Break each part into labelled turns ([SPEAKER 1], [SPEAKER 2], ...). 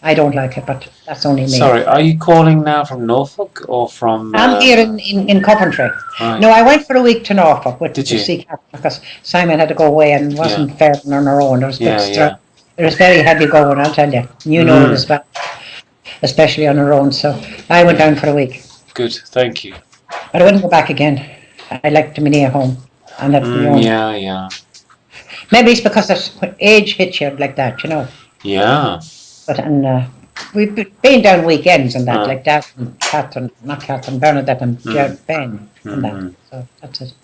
[SPEAKER 1] I don't like it, but that's only me.
[SPEAKER 2] Sorry, are you calling now from Norfolk or from?
[SPEAKER 1] I'm here in Coventry.
[SPEAKER 2] Right.
[SPEAKER 1] No, I went for a week to Norfolk with
[SPEAKER 2] Did
[SPEAKER 1] to
[SPEAKER 2] you?
[SPEAKER 1] see Catherine because Simon had to go away and wasn't faring on her own. There was
[SPEAKER 2] Yeah.
[SPEAKER 1] It was very heavy going, I'll tell you. You know it as well, especially on her own. So I went down for a week.
[SPEAKER 2] Good, thank you.
[SPEAKER 1] But I wouldn't go back again. I liked me near home and at my own.
[SPEAKER 2] Yeah.
[SPEAKER 1] Maybe it's because age hits you like that, you know.
[SPEAKER 2] Yeah.
[SPEAKER 1] But we've been down weekends and that, like that, and not Catherine, Bernadette and Ben and that. So that's it.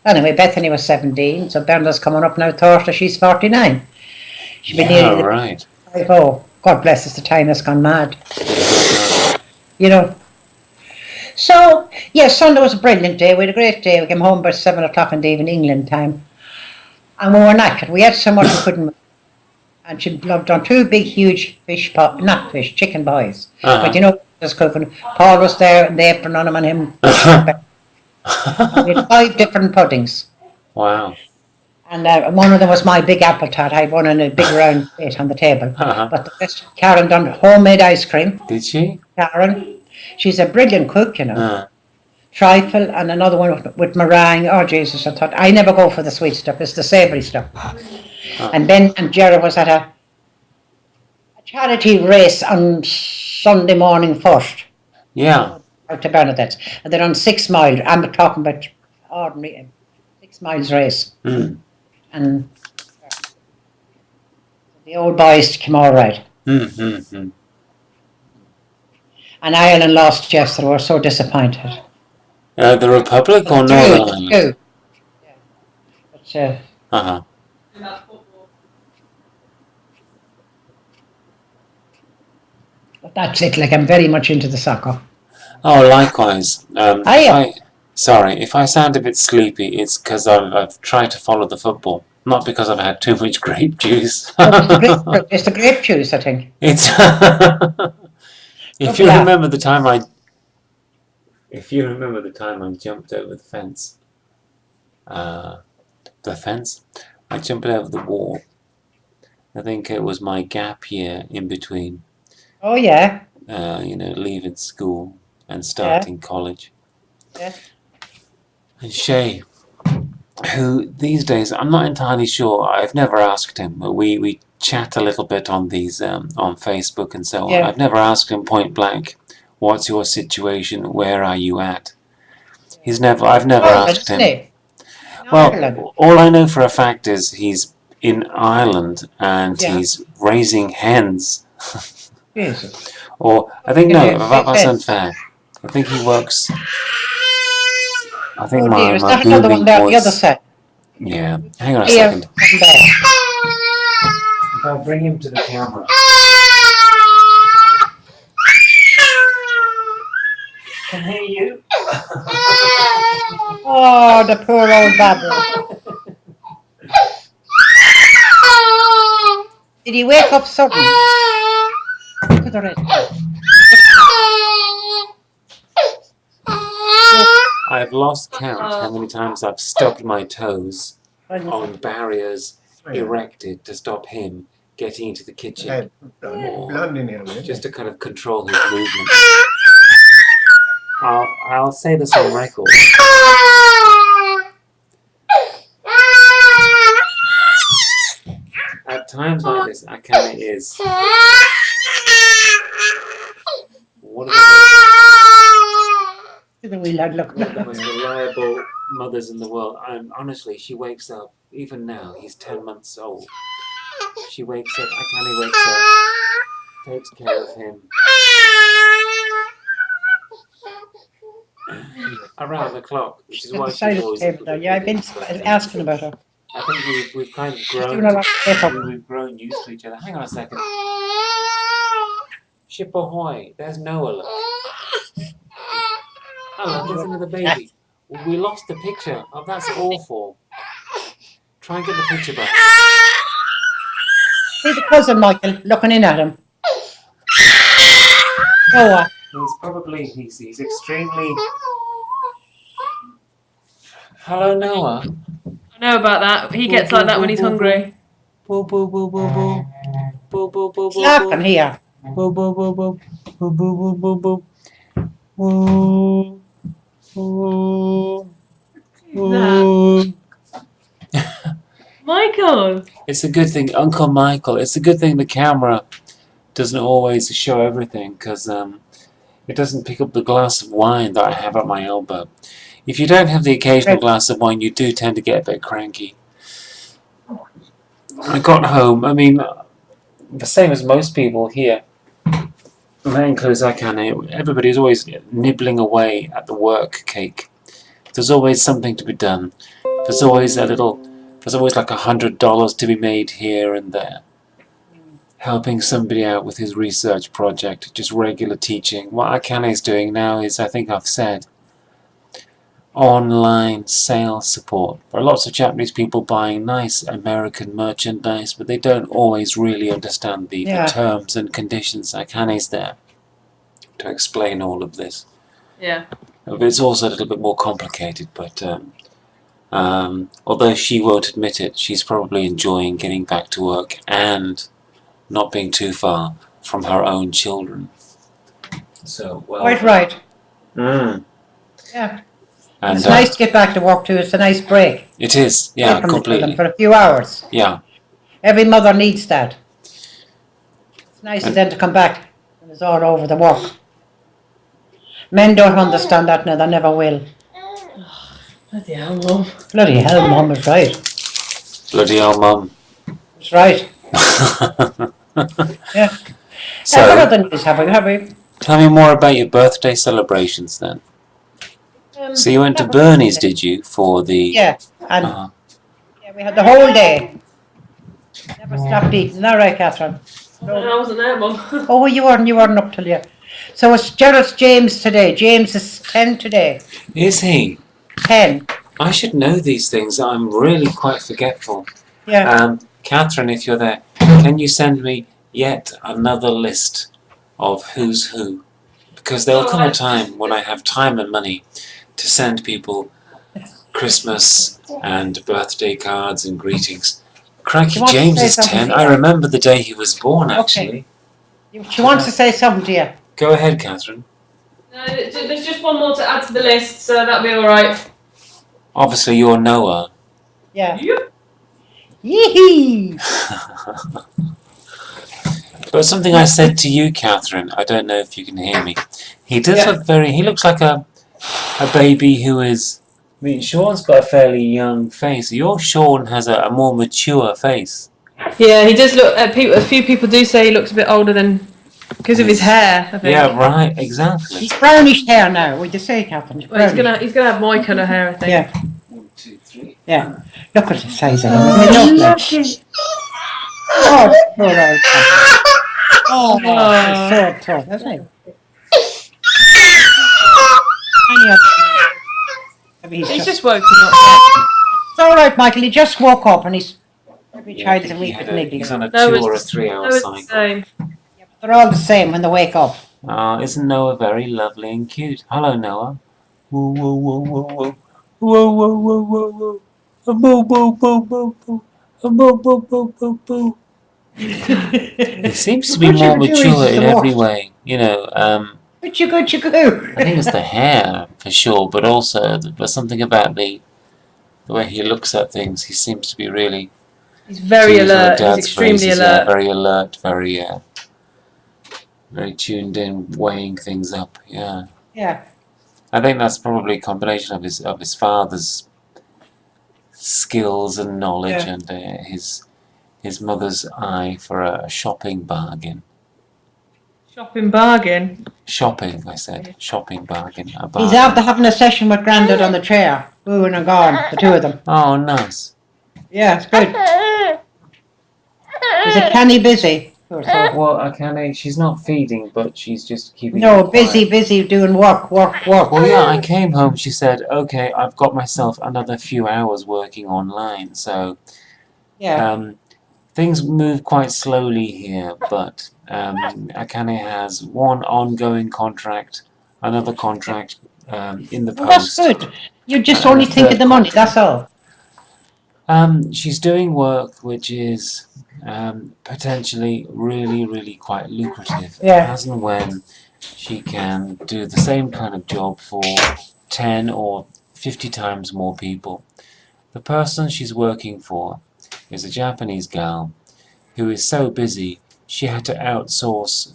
[SPEAKER 1] Anyway, Bethany was 17, so Bernadette's coming up now Thursday, she's 49. She'll be nearly
[SPEAKER 2] right.
[SPEAKER 1] 50. God bless us, the time has gone mad. You know. So, yeah, Sunday was a brilliant day. We had a great day. We came home by 7 o'clock in the evening, England time. And we were knackered. We had so much we couldn't. And she loved on two big, huge chicken boys. But you know, just cooking. Paul was there in the apron on him and him. And we had 5 different puddings.
[SPEAKER 2] Wow.
[SPEAKER 1] And one of them was my big apple tart. I had one in a big round plate on the table. But the rest, Karen done homemade ice cream.
[SPEAKER 2] Did she?
[SPEAKER 1] Karen. She's a brilliant cook, you know. Trifle and another one with meringue. Oh, Jesus, I thought, I never go for the sweet stuff. It's the savoury stuff. And Ben and Jerry was at a charity race on Sunday morning first.
[SPEAKER 2] Yeah.
[SPEAKER 1] Out to Bernadette's. And they're on 6 miles. I'm talking about ordinary 6 miles race. And the old boys came all right. And Ireland lost yesterday. We were so disappointed.
[SPEAKER 2] The Republic or Northern Ireland?
[SPEAKER 1] But, but that's it. Like I'm very much into the soccer.
[SPEAKER 2] Oh, likewise. If I sound a bit sleepy, it's because I've tried to follow the football, not because I've had too much grape juice.
[SPEAKER 1] It's the grape juice, I think.
[SPEAKER 2] It's if you remember the time I jumped over the fence, I jumped over the wall. I think it was my gap year in between.
[SPEAKER 1] Oh yeah.
[SPEAKER 2] Leaving school and starting college.
[SPEAKER 1] Yeah.
[SPEAKER 2] And Shay, who these days I'm not entirely sure. I've never asked him. We chat a little bit on these on Facebook and so on. I've never asked him point blank, "What's your situation? Where are you at?" I've never asked him. Well, all I know for a fact is he's in Ireland and he's raising hens.
[SPEAKER 1] Jesus.
[SPEAKER 2] Or I think that's unfair. I think he works. I think my booming voice.
[SPEAKER 1] The other side.
[SPEAKER 2] Yeah, hang on a second. I'll bring him to the camera. Hey, you.
[SPEAKER 1] Oh, the poor old babble. Did he wake up suddenly? Look at the red.
[SPEAKER 2] I've lost count how many times I've stubbed my toes on barriers erected to stop him getting into the kitchen, just to kind of control his movement. I'll say this on record. At times like this, Akane is one of the most reliable mothers in the world. Honestly, she wakes up, even now, he's 10 months old. She wakes up, Akane wakes up, takes care of him. Around the clock, which is why she's always...
[SPEAKER 1] Yeah, I've been asking about her.
[SPEAKER 2] I think we've kind of grown used to each other. Hang on a second. Ship ahoy, there's Noah, look. Oh, there's another baby. We lost the picture. Oh, that's awful. Try and get the picture back.
[SPEAKER 1] See the cousin, Michael, looking in at him. Noah.
[SPEAKER 2] He's extremely... Hello, Noah.
[SPEAKER 3] I know about that. He gets like that when he's hungry.
[SPEAKER 2] Boo, boo, boo, boo, boo. Boo, boo, boo,
[SPEAKER 1] It's
[SPEAKER 2] boo,
[SPEAKER 1] laughing
[SPEAKER 2] boo.
[SPEAKER 1] here.
[SPEAKER 2] Boo, boo, boo, boo. Boo, boo, boo, boo, boo. Woo, woo, woo.
[SPEAKER 3] Michael!
[SPEAKER 2] It's a good thing, Uncle Michael. It's a good thing the camera doesn't always show everything, because it doesn't pick up the glass of wine that I have at my elbow. If you don't have the occasional glass of wine, you do tend to get a bit cranky. I got home, I mean, the same as most people here, and that includes Akane, everybody's always nibbling away at the work cake. There's always something to be done. There's always like $100 to be made here and there. Helping somebody out with his research project, just regular teaching. What Akane is doing now is, I think I've said, online sales support. There are lots of Japanese people buying nice American merchandise, but they don't always really understand the terms and conditions. Akane's there to explain all of this.
[SPEAKER 3] Yeah.
[SPEAKER 2] It's also a little bit more complicated, but although she won't admit it, she's probably enjoying getting back to work and not being too far from her own children. So, well...
[SPEAKER 1] Quite right.
[SPEAKER 2] Yeah.
[SPEAKER 1] And it's nice to get back to work too. It's a nice break.
[SPEAKER 2] It is, yeah, completely.
[SPEAKER 1] For a few hours.
[SPEAKER 2] Yeah.
[SPEAKER 1] Every mother needs that. It's nice then to come back when it's all over the work. Men don't understand that now, they never will.
[SPEAKER 3] Bloody hell, Mum.
[SPEAKER 1] Bloody hell, Mum is right.
[SPEAKER 2] Bloody hell, Mum.
[SPEAKER 1] That's right. Yeah.
[SPEAKER 2] So,
[SPEAKER 1] what other news have we?
[SPEAKER 2] Tell me more about your birthday celebrations then. So you went to Bernie's, did you, for the...
[SPEAKER 1] Yeah, and yeah, we had the whole day. Never stopped eating. Isn't that right, Catherine?
[SPEAKER 3] No, I wasn't there, Mum.
[SPEAKER 1] Oh, you weren't up till you. So it's James today. James is 10 today.
[SPEAKER 2] Is he?
[SPEAKER 1] 10.
[SPEAKER 2] I should know these things. I'm really quite forgetful.
[SPEAKER 1] Yeah.
[SPEAKER 2] Catherine, if you're there, can you send me yet another list of who's who? Because there'll come a time when I have time and money to send people Christmas and birthday cards and greetings. Crikey, James is 10. I remember the day he was born, actually.
[SPEAKER 1] Okay. She wants to say something to you.
[SPEAKER 2] Go ahead, Catherine.
[SPEAKER 3] No, there's just one more to add to the list, so that'll be alright.
[SPEAKER 2] Obviously, you're Noah.
[SPEAKER 1] Yeah.
[SPEAKER 3] Yep.
[SPEAKER 1] Yee-hee!
[SPEAKER 2] But something I said to you, Catherine, I don't know if you can hear me. He does look he looks like a baby who is... I mean, Sean's got a fairly young face. Your Sean has a more mature face.
[SPEAKER 3] Yeah, he does look... a few people do say he looks a bit older than... Because of his hair, I think.
[SPEAKER 2] Yeah, right, exactly.
[SPEAKER 1] He's brownish hair now, would you say, Catherine?
[SPEAKER 3] Well, he's gonna have my colour hair, I think.
[SPEAKER 1] Yeah.
[SPEAKER 2] 1, 2, 3.
[SPEAKER 1] Yeah. Look at the size of him. Lovely. Oh, poor old Catherine. Oh, so tough, isn't he?
[SPEAKER 3] He's just woken up.
[SPEAKER 1] It's all right, Michael. He just woke up and he's... Every child is a wee bit niggly.
[SPEAKER 2] He's on a 2 or a 3 hour
[SPEAKER 3] it's
[SPEAKER 2] cycle.
[SPEAKER 3] the same.
[SPEAKER 1] They're all the same when they wake up.
[SPEAKER 2] Isn't Noah very lovely and cute? Hello, Noah. Whoa, whoa, whoa, whoa, whoa. Whoa, whoa, whoa, whoa, whoa. A boo, boo, boo, boo, boo. A boo, boo, boo, boo, boo. He seems to be more mature in every way, you know.
[SPEAKER 1] What you go?
[SPEAKER 2] I think it's the hair, for sure, but also there's something about the way he looks at things. He seems to be really...
[SPEAKER 3] He's very alert. He's extremely alert.
[SPEAKER 2] Yeah, very alert, very tuned in, weighing things up. Yeah.
[SPEAKER 1] Yeah.
[SPEAKER 2] I think that's probably a combination of his father's skills and knowledge and his mother's eye for a shopping bargain.
[SPEAKER 3] Shopping bargain?
[SPEAKER 2] Shopping, I said. Shopping bargain.
[SPEAKER 1] He's after having a session with Grandad on the chair. Booing and gone, the two of them.
[SPEAKER 2] Oh, nice.
[SPEAKER 1] Yeah, it's good. Is it Kenny busy?
[SPEAKER 2] Well, Akane, she's not feeding, but she's just keeping...
[SPEAKER 1] No, busy doing work.
[SPEAKER 2] Well, yeah, I came home, she said, okay, I've got myself another few hours working online, so...
[SPEAKER 1] Yeah.
[SPEAKER 2] Things move quite slowly here, but Akane has one ongoing contract, another contract in the post.
[SPEAKER 1] Well, that's good. You just only think of the money, that's all.
[SPEAKER 2] She's doing work which is potentially really, really quite lucrative,
[SPEAKER 1] Yeah.
[SPEAKER 2] as and when she can do the same kind of job for 10 or 50 times more people. The person she's working for is a Japanese gal who is so busy she had to outsource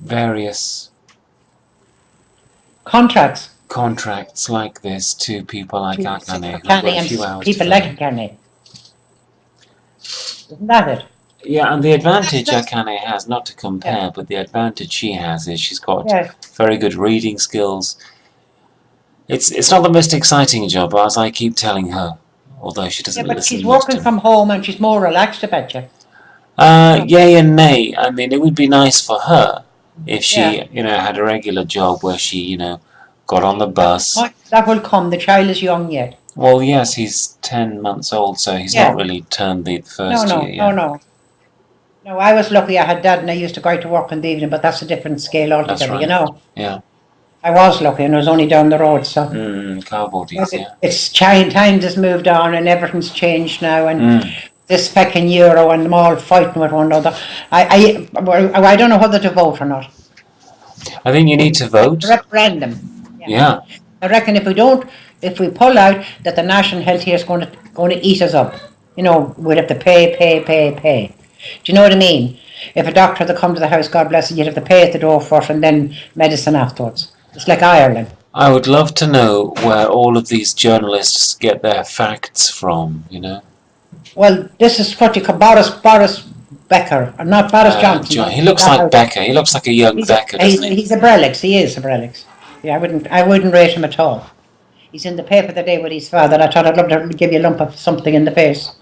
[SPEAKER 2] various contracts like this to people like Akane who've got a few hours to
[SPEAKER 1] people
[SPEAKER 2] fill
[SPEAKER 1] like
[SPEAKER 2] in.
[SPEAKER 1] Akane. Isn't that it?
[SPEAKER 2] Yeah, and the advantage
[SPEAKER 1] That's-
[SPEAKER 2] Akane has, not to compare, but the advantage she has is she's got
[SPEAKER 1] Yes.
[SPEAKER 2] very good reading skills. It's not the most exciting job, as I keep telling her, although she
[SPEAKER 1] Yeah,
[SPEAKER 2] doesn't
[SPEAKER 1] but
[SPEAKER 2] listen
[SPEAKER 1] she's
[SPEAKER 2] much
[SPEAKER 1] working
[SPEAKER 2] to me.
[SPEAKER 1] from home and she's more relaxed about you.
[SPEAKER 2] Yay and nay. I mean, it would be nice for her if she,
[SPEAKER 1] Yeah.
[SPEAKER 2] had a regular job where she, got on the bus.
[SPEAKER 1] That will come. The child is young yet.
[SPEAKER 2] Well, yes, he's 10 months old, so he's not
[SPEAKER 1] Yeah.
[SPEAKER 2] really turned the
[SPEAKER 1] No,
[SPEAKER 2] first year
[SPEAKER 1] no,
[SPEAKER 2] yet.
[SPEAKER 1] no, no. No, I was lucky I had dad and I used to go out to work in the evening, but that's a different scale
[SPEAKER 2] That's
[SPEAKER 1] altogether,
[SPEAKER 2] right.
[SPEAKER 1] you know.
[SPEAKER 2] Yeah.
[SPEAKER 1] I was lucky and I was only down the road, so.
[SPEAKER 2] Car
[SPEAKER 1] But
[SPEAKER 2] bodies, yeah.
[SPEAKER 1] it's times has moved on and everything's changed now and
[SPEAKER 2] Mm.
[SPEAKER 1] this fucking euro and them all fighting with one another. I don't know whether to vote or not.
[SPEAKER 2] I think you need to vote.
[SPEAKER 1] Referendum.
[SPEAKER 2] Yeah.
[SPEAKER 1] I reckon if we pull out, that the national health here is going to eat us up. You know, we'll have to pay. Do you know what I mean? If a doctor to come to the house, God bless it, you'd have to pay at the door first and then medicine afterwards. It's like Ireland.
[SPEAKER 2] I would love to know where all of these journalists get their facts from,
[SPEAKER 1] Well, this is what you call Boris Becker, or not Boris Johnson.
[SPEAKER 2] He looks like Becker. He looks like a young Becker, doesn't he?
[SPEAKER 1] He's a Brelix. He is a Brelix. Yeah, I wouldn't rate him at all. He's in the paper the day with his father. I thought I'd love to give you a lump of something in the face.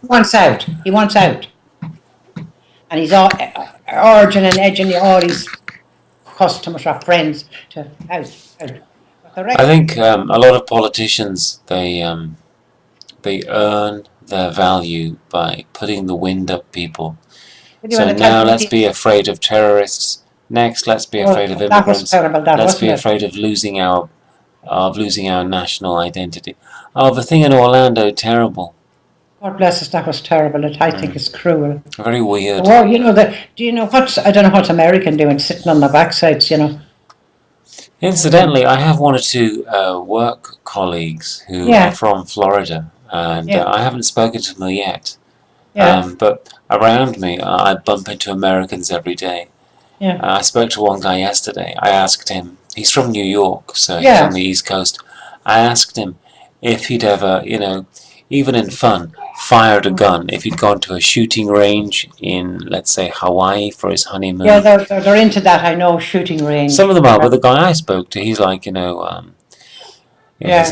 [SPEAKER 1] He wants out. He wants out. And he's all urging and edging all his customers or friends to out.
[SPEAKER 2] I think a lot of politicians, they earn their value by putting the wind up people. So now let's be afraid of terrorists. Next, let's be afraid of immigrants.
[SPEAKER 1] That was terrible,
[SPEAKER 2] let's be afraid of losing our national identity. Oh, the thing in Orlando, terrible.
[SPEAKER 1] God bless us, that was terrible. I think it's cruel.
[SPEAKER 2] Very weird.
[SPEAKER 1] Well, do you know what? I don't know what American doing, sitting on the backsides,
[SPEAKER 2] Incidentally, I have one or two work colleagues who are from Florida, and I haven't spoken to them yet. But around me, I bump into Americans every day. I spoke to one guy yesterday. I asked him, he's from New York, so he's on the East Coast. I asked him if he'd ever, even in fun, fired a gun, if he'd gone to a shooting range in, let's say, Hawaii for his honeymoon.
[SPEAKER 1] Yeah, they're into that, I know, shooting range.
[SPEAKER 2] Some of them are, but the guy I spoke to, he's like, he's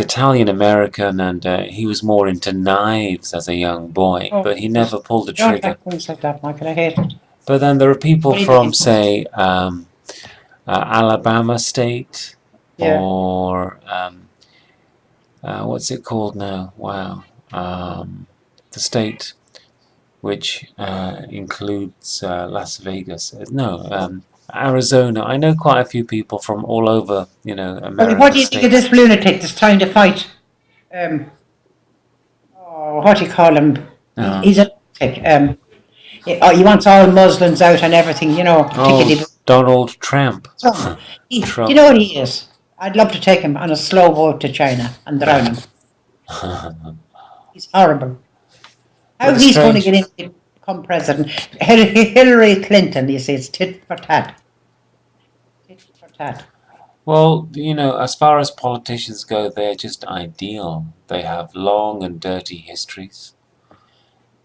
[SPEAKER 2] Italian-American, and he was more into knives as a young boy, but he never pulled the trigger.
[SPEAKER 1] Don't like things like that, Michael, I hate it.
[SPEAKER 2] But then there are people from, say, Alabama State, or what's it called now? Wow. The state which includes Las Vegas. No, Arizona. I know quite a few people from all over, America.
[SPEAKER 1] What do you think of this lunatic that's trying to fight? What do you call him? He's a lunatic. He wants all Muslims out and everything,
[SPEAKER 2] Donald Trump.
[SPEAKER 1] Do you know what he is? I'd love to take him on a slow boat to China and drown him. He's horrible. How he's going to get in to become president? Hillary Clinton, you see, it's tit for tat. Tit for tat.
[SPEAKER 2] Well, as far as politicians go, they're just ideal. They have long and dirty histories.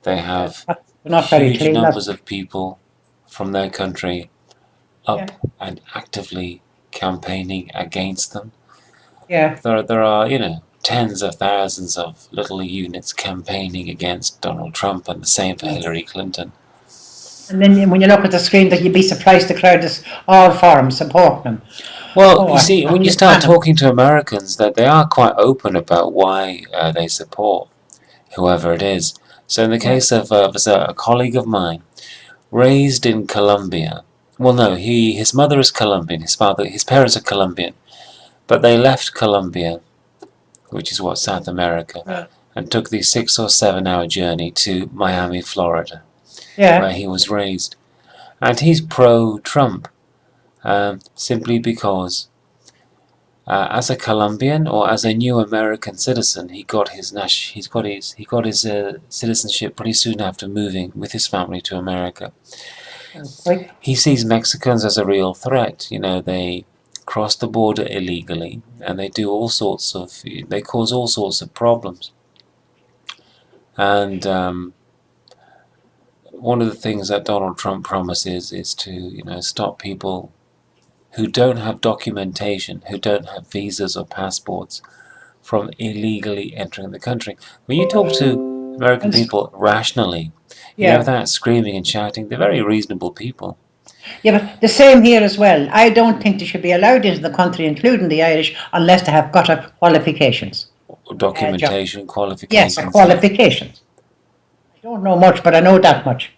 [SPEAKER 2] They have huge numbers of people from their country up and actively campaigning against them.
[SPEAKER 1] Yeah.
[SPEAKER 2] There are, tens of thousands of little units campaigning against Donald Trump, and the same for Hillary Clinton.
[SPEAKER 1] And then when you look at the screen, that you'd be surprised the crowd is all for him, supporting him.
[SPEAKER 2] Well, you see, when you start talking to Americans, that they are quite open about why they support whoever it is. So in the case of a colleague of mine, raised in Colombia. Well, no, his mother is Colombian, his parents are Colombian, but they left Colombia, which is South America, and took the 6 or 7 hour journey to Miami, Florida, where he was raised. And he's pro-Trump, simply because as a Colombian or as a new American citizen, he got his citizenship pretty soon after moving with his family to America. He sees Mexicans as a real threat. You know, they cross the border illegally, and they cause all sorts of problems. And one of the things that Donald Trump promises is to, stop people who don't have documentation, who don't have visas or passports, from illegally entering the country. When you talk to American people rationally, without screaming and shouting, they're very reasonable people.
[SPEAKER 1] Yeah, but the same here as well. I don't think they should be allowed into the country, including the Irish, unless they have got qualifications.
[SPEAKER 2] Documentation, qualifications.
[SPEAKER 1] Yes, qualifications. I don't know much, but I know that much.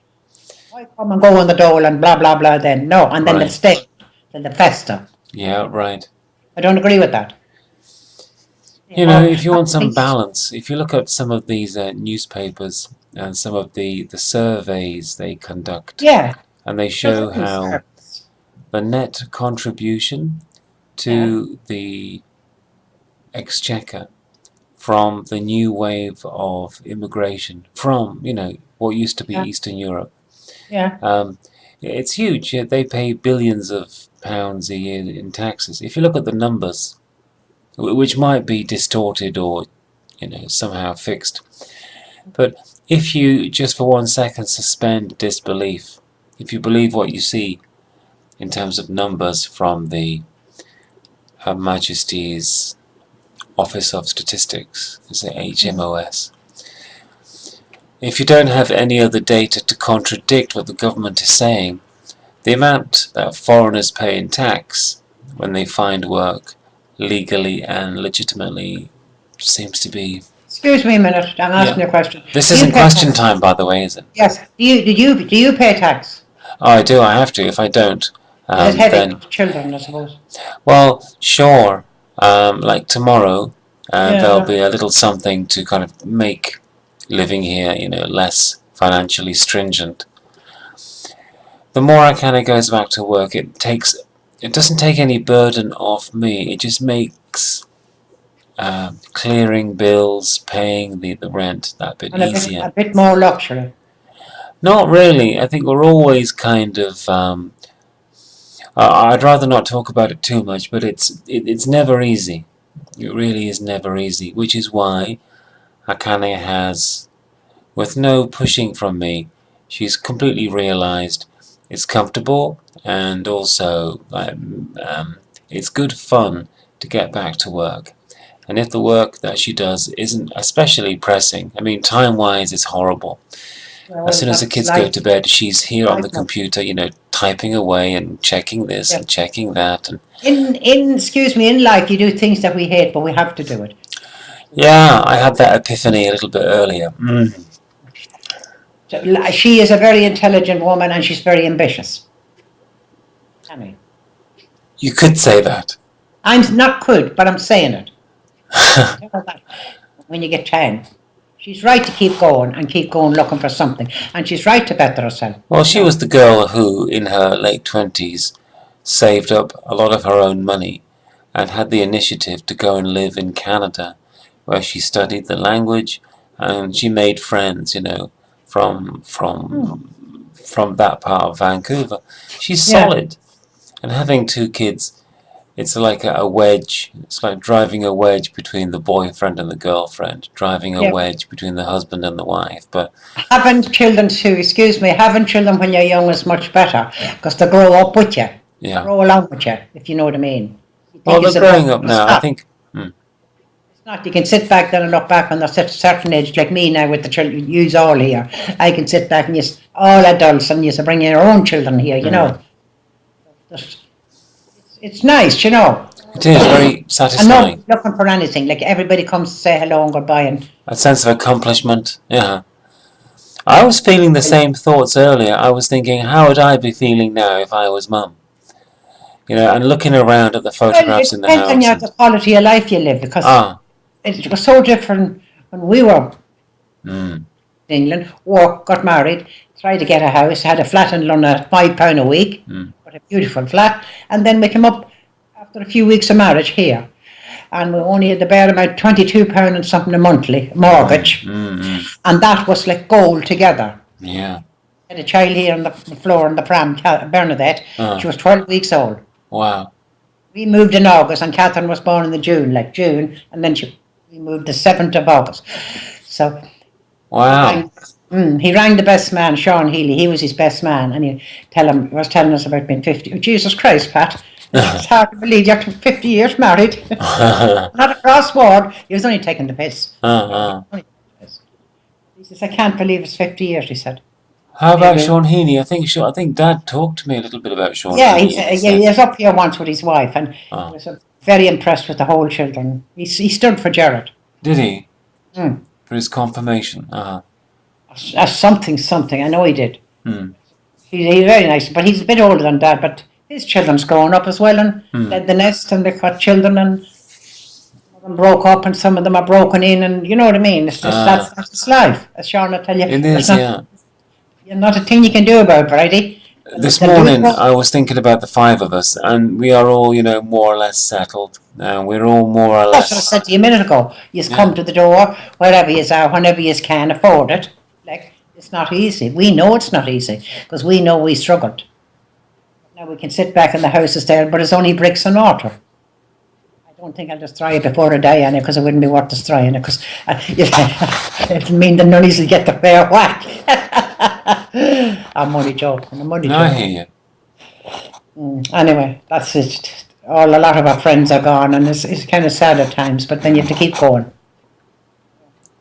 [SPEAKER 1] Why come and go on the dole and blah, blah, blah then? No, and then they'll stay, then they fester.
[SPEAKER 2] Yeah, right.
[SPEAKER 1] I don't agree with that.
[SPEAKER 2] If you want some balance, if you look at some of these newspapers and some of the surveys they conduct, and they show how the net contribution to the exchequer from the new wave of immigration from, what used to be Eastern Europe. It's huge. They pay billions of pounds a year in taxes. If you look at the numbers, which might be distorted or, somehow fixed, but if you just for 1 second suspend disbelief, if you believe what you see in terms of numbers from Her Majesty's Office of Statistics, is it HMOS? If you don't have any other data to contradict what the government is saying, the amount that foreigners pay in tax when they find work legally and legitimately seems to be...
[SPEAKER 1] Excuse me a minute, I'm asking you a question.
[SPEAKER 2] This isn't question time, by the way, is it?
[SPEAKER 1] Yes. Do you pay tax?
[SPEAKER 2] Oh, I do. I have to. If I don't,
[SPEAKER 1] it's heavy then... children, I suppose.
[SPEAKER 2] Well, sure. Like tomorrow, there'll be a little something to kind of make living here, less financially stringent. The more I kind of goes back to work, it doesn't take any burden off me. It just makes clearing bills, paying the rent that bit easier.
[SPEAKER 1] A bit more luxury.
[SPEAKER 2] Not really. I think we're always kind of... I'd rather not talk about it too much, but it's never easy. It really is never easy, which is why Akane has, with no pushing from me, she's completely realized it's comfortable, and also it's good fun to get back to work. And if the work that she does isn't especially pressing, I mean, time-wise, it's horrible. As soon as the kids go to bed, she's here on the computer, typing away and checking this and checking that. And
[SPEAKER 1] in life, you do things that we hate, but we have to do it.
[SPEAKER 2] Yeah, I had that epiphany a little bit earlier.
[SPEAKER 1] So, she is a very intelligent woman, and she's very ambitious.
[SPEAKER 2] You could say that.
[SPEAKER 1] I'm not could, but I'm saying it. When you get 10. She's right to keep going and keep going looking for something. And she's right to better herself.
[SPEAKER 2] Well, she was the girl who, in her late 20s, saved up a lot of her own money and had the initiative to go and live in Canada, where she studied the language and she made friends, from that part of Vancouver. She's solid. And having 2 kids, it's like a wedge. It's like driving a wedge between the boyfriend and the girlfriend, driving a wedge between the husband and the wife. But
[SPEAKER 1] having children when you're young is much better, because they grow up with you.
[SPEAKER 2] Yeah.
[SPEAKER 1] Grow along with you, if you know what I mean.
[SPEAKER 2] Well, they're growing up now, I think.
[SPEAKER 1] It's not, you can sit back then and look back on a certain age, like me now with the children, you's all here. I can sit back and all adults, and you bring your own children here, It's nice,
[SPEAKER 2] It is very satisfying.
[SPEAKER 1] I'm not looking for anything. Like, everybody comes to say hello and goodbye. And
[SPEAKER 2] a sense of accomplishment, yeah. I was feeling the same thoughts earlier. I was thinking, how would I be feeling now if I was mum? And looking around at the photographs in the house.
[SPEAKER 1] It depends on the quality of life you live, because it was so different when we were
[SPEAKER 2] Mm.
[SPEAKER 1] in England, worked, got married, tried to get a house, had a flat in London at £5 a week, got a beautiful flat, and then we came up after a few weeks of marriage here. And we only had to bear about £22 and something a monthly mortgage. And that was like gold together.
[SPEAKER 2] Yeah.
[SPEAKER 1] I had a child here on the floor in the pram, Bernadette. She was 12 weeks old.
[SPEAKER 2] Wow.
[SPEAKER 1] We moved in August, and Catherine was born in the June, and then we moved the 7th of August. So,
[SPEAKER 2] wow.
[SPEAKER 1] He rang the best man, Sean Healy. He was his best man, and he was telling us about being 50. Oh, Jesus Christ, Pat! It's hard to believe you're 50 years married. Not a crossword. He was only taking the piss. He says, "I can't believe it's 50 years." He said.
[SPEAKER 2] How about Sean Heaney? I think Dad talked to me a little bit about Sean.
[SPEAKER 1] Yeah, he was up here once with his wife, and he was very impressed with the whole children. He stood for Jared.
[SPEAKER 2] Did he? For his confirmation.
[SPEAKER 1] Something. I know he did. He's very nice, but he's a bit older than Dad. But his children's growing up as well, and led the nest, and they've got children, and some of them broke up, and some of them are broken in, and you know what I mean. It's just that's life, as Sean will tell you.
[SPEAKER 2] It is,
[SPEAKER 1] Not a thing you can do about it, Brady.
[SPEAKER 2] This morning I was thinking about the 5 of us, and we are all, more or less settled. We're all more or less.
[SPEAKER 1] That's what I said to you a minute ago. You come to the door, wherever you are, whenever you can afford it. Like, it's not easy. We know it's not easy, because we know we struggled. Now we can sit back in the houses there, but it's only bricks and mortar. I don't think I'll destroy it before I die on it, because it wouldn't be worth destroying it, because it'll mean the nunnies will get the fair whack. I'm only joking.
[SPEAKER 2] I hear
[SPEAKER 1] you. Anyway, that's it. A lot of our friends are gone, and it's kind of sad at times, but then you have to keep going.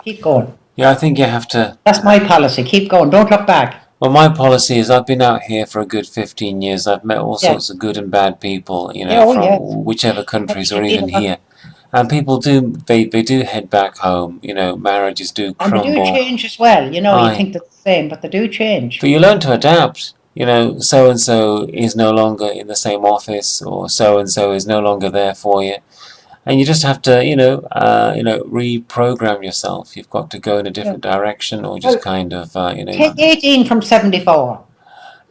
[SPEAKER 1] Keep going.
[SPEAKER 2] Yeah, I think you have to.
[SPEAKER 1] That's my policy. Keep going. Don't look back.
[SPEAKER 2] Well, my policy is I've been out here for a good 15 years. I've met all sorts of good and bad people, from whichever countries or even here. And people they do head back home, marriages do crumble.
[SPEAKER 1] And they do change as well, you think they're the same, but they do change.
[SPEAKER 2] But you learn to adapt, so-and-so is no longer in the same office, or so-and-so is no longer there for you. And you just have to, reprogram yourself. You've got to go in a different direction, or just kind of,
[SPEAKER 1] Take 18 from 74.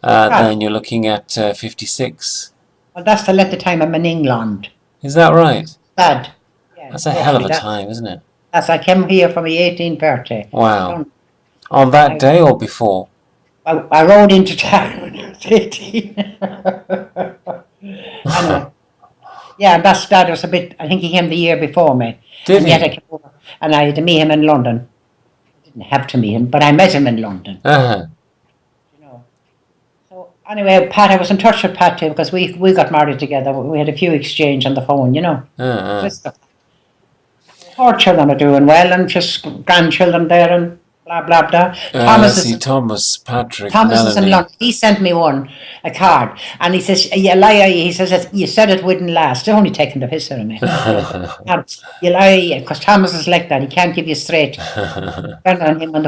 [SPEAKER 2] Then you're looking at 56.
[SPEAKER 1] Well, that's the length of time I'm in England.
[SPEAKER 2] Is that right?
[SPEAKER 1] Bad.
[SPEAKER 2] That's a hell of a time, isn't it?
[SPEAKER 1] I came here for my 18th birthday.
[SPEAKER 2] Wow. On that day or before?
[SPEAKER 1] I rode into town when I was 18. Anyway. Yeah, Dad was a bit, I think he came the year before me.
[SPEAKER 2] Did he?
[SPEAKER 1] I came over, and I had to meet him in London. I didn't have to meet him, but I met him in London. So anyway, Pat, I was in touch with Pat too, because we got married together. We had a few exchange on the phone, Our children are doing well, and just grandchildren there, and blah blah blah.
[SPEAKER 2] Thomas, Patrick, Melanie.
[SPEAKER 1] Is in London. He sent me a card, and he says, "You lie." He says, "You said it wouldn't last." They're only taking the piss out of me. You lie, because Thomas is like that. He can't give you straight. Turn on him when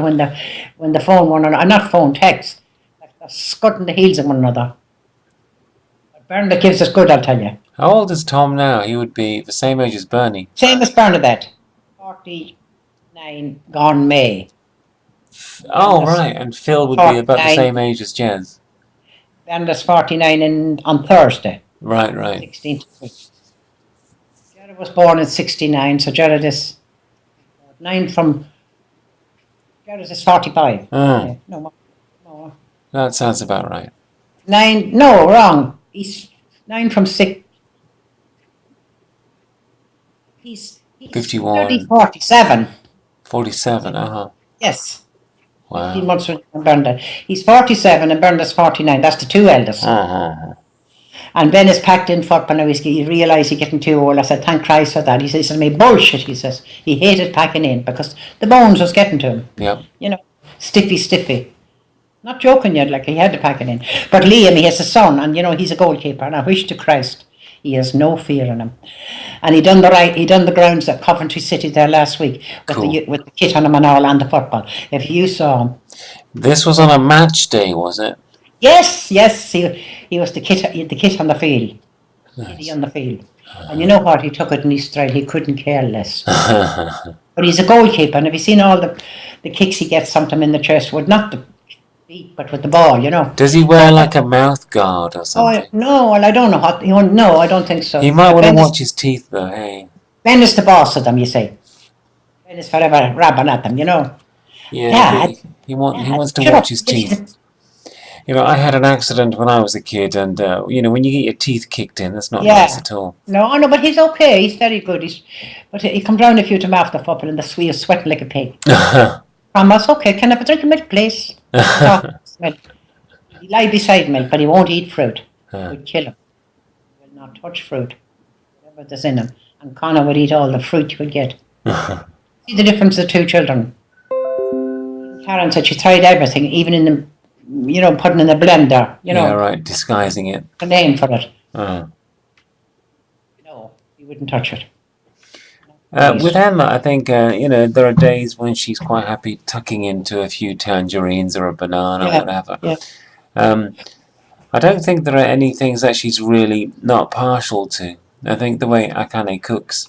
[SPEAKER 1] the phone not phone text, like they're scutting the heels of one another. Bernadette gives us good, I'll tell you.
[SPEAKER 2] How old is Tom now? He would be the same age as Bernie.
[SPEAKER 1] Same as Bernadette. 49 gone May.
[SPEAKER 2] Oh, right. And Phil would be about the same age as Jez.
[SPEAKER 1] Bernadette's 49 on Thursday.
[SPEAKER 2] Right.
[SPEAKER 1] 16th. Jared was born in 69, so Jared is 9 from... Jared is 45.
[SPEAKER 2] Oh.
[SPEAKER 1] No.
[SPEAKER 2] That sounds about right.
[SPEAKER 1] 9... No, wrong. He's 9 from 6... He's
[SPEAKER 2] 51.
[SPEAKER 1] 47.
[SPEAKER 2] 47,
[SPEAKER 1] Yes.
[SPEAKER 2] Wow.
[SPEAKER 1] 15 months from Bernadette. He's 47 and Bernadette's 49. That's the two eldest. And Ben is packed in for now. He realised he's getting too old. I said, thank Christ for that. He says to me, bullshit, he says. He hated packing in because the bones was getting to him.
[SPEAKER 2] Yep.
[SPEAKER 1] Stiffy. Not joking yet, like he had to pack it in. But Liam, he has a son, and he's a goalkeeper, and I wish to Christ he has no fear in him. And he done the grounds at Coventry City there last week with the kit on him and all, and the football. If you saw him.
[SPEAKER 2] This was on a match day, was it?
[SPEAKER 1] Yes. He was the kit on the field. Nice. On the field. And you know what? He took it in his stride. He couldn't care less. But he's a goalkeeper, and have you seen all the kicks he gets sometimes in the chest with not the feet, but with the ball, you know?
[SPEAKER 2] Does he wear like a mouth guard or
[SPEAKER 1] Oh
[SPEAKER 2] something?
[SPEAKER 1] no, well I don't know what. No, I don't think so.
[SPEAKER 2] He might
[SPEAKER 1] But
[SPEAKER 2] want to watch his teeth though, hey?
[SPEAKER 1] Ben is the boss of them, you see. Ben is forever rabbing at them, you know.
[SPEAKER 2] Yeah,
[SPEAKER 1] Dad,
[SPEAKER 2] he wants to
[SPEAKER 1] shut
[SPEAKER 2] watch
[SPEAKER 1] up.
[SPEAKER 2] his teeth. You know, I had an accident when I was a kid, and you know, when you get your teeth kicked in, that's not nice
[SPEAKER 1] Yeah.
[SPEAKER 2] at all.
[SPEAKER 1] No, but he's okay. He's very good. But he comes round a few times after football and the sweet sweating like a pig. Promise, okay, can I have a drink of milk, please? Milk. He lie beside milk, but he won't eat fruit. It would kill him. He will not touch fruit, whatever there's in him. And Connor would eat all the fruit you would get. See the difference of the two children. Karen said she tried everything, even in the, you know, putting in the blender, you know.
[SPEAKER 2] Yeah, right, disguising it.
[SPEAKER 1] The name for it.
[SPEAKER 2] Uh.
[SPEAKER 1] No, he wouldn't touch it.
[SPEAKER 2] With Emma, I think, you know, there are days when she's quite happy tucking into a few tangerines or a banana or whatever.
[SPEAKER 1] Yeah.
[SPEAKER 2] I don't think there are any things that she's really not partial to. I think the way Akane cooks,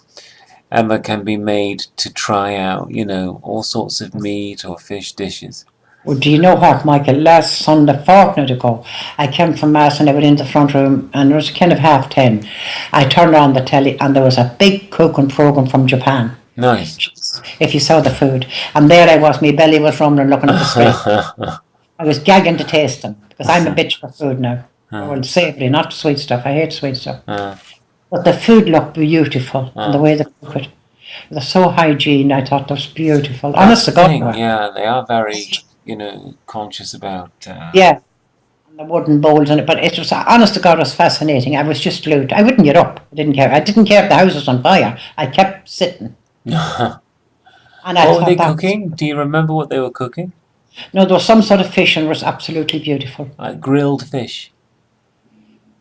[SPEAKER 2] Emma can be made to try out, you know, all sorts of meat or fish dishes.
[SPEAKER 1] Well, do you know what, Michael? Last Sunday, fortnight ago, I came from Mass and I went into the front room and it was kind of 10:30. I turned on the telly and there was a big cooking program from Japan.
[SPEAKER 2] Nice.
[SPEAKER 1] If you saw the food. And there I was, my belly was rumbling looking at the screen. I was gagging to taste them because I'm a bitch for food now. Well, savoury, not sweet stuff. I hate sweet stuff. But the food looked beautiful and the way they cook it. They're so hygiene, I thought that was beautiful. Honest to God.
[SPEAKER 2] Yeah, they are very, you know, conscious about...
[SPEAKER 1] Yeah, and the wooden bowls in it. But it was, honest to God, it was fascinating. I was just glued. I wouldn't get up. I didn't care. I didn't care if the house was on fire. I kept sitting.
[SPEAKER 2] What
[SPEAKER 1] And I
[SPEAKER 2] were they cooking? Do you remember what they were cooking?
[SPEAKER 1] No, there was some sort of fish and it was absolutely beautiful.
[SPEAKER 2] Like grilled fish?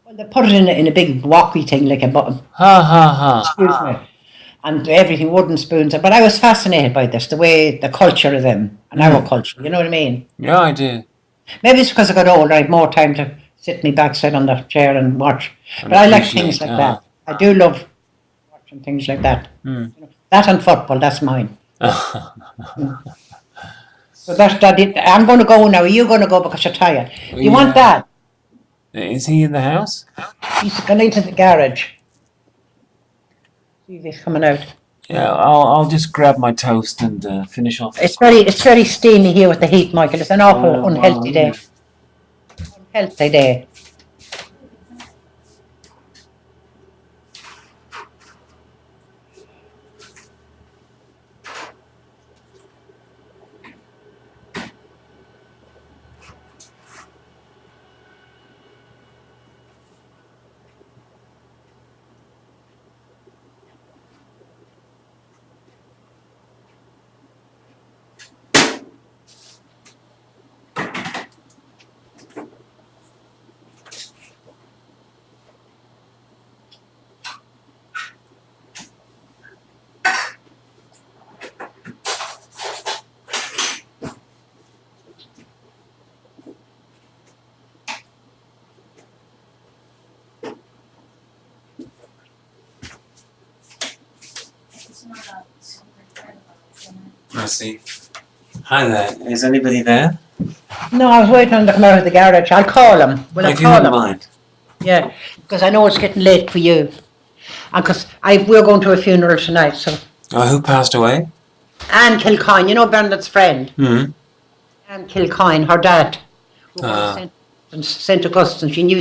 [SPEAKER 1] Well, they put it in a big walkie thing like a button. Excuse me. And everything, wooden spoons. But I was fascinated by this, the way, the culture of them, and our culture, you know what I mean?
[SPEAKER 2] Yeah, I do.
[SPEAKER 1] Maybe it's because I got older, I had more time to sit me backside on the chair and watch. But I like things like that. I do love watching things like that. You know, that and football, that's mine. So that's it. I'm going to go now. Are you going to go because you're tired? Do you want that?
[SPEAKER 2] Is he in the house?
[SPEAKER 1] He's going into the garage. See if he's coming out.
[SPEAKER 2] Yeah, I'll just grab my toast and finish off.
[SPEAKER 1] It's very steamy here with the heat, Michael. It's an awful unhealthy day. Unhealthy day.
[SPEAKER 2] I see. Hi there. Is anybody there?
[SPEAKER 1] No, I was waiting on him to come out of the garage. I'll call him. Will I call him?
[SPEAKER 2] Mind.
[SPEAKER 1] Yeah, because I know it's getting late for you. And because we're going to a funeral tonight, so.
[SPEAKER 2] Oh, who passed away?
[SPEAKER 1] Anne Kilcoyne, you know Bernard's friend?
[SPEAKER 2] Hmm.
[SPEAKER 1] Anne Kilcoyne, her dad. Who was St. Augustine, she knew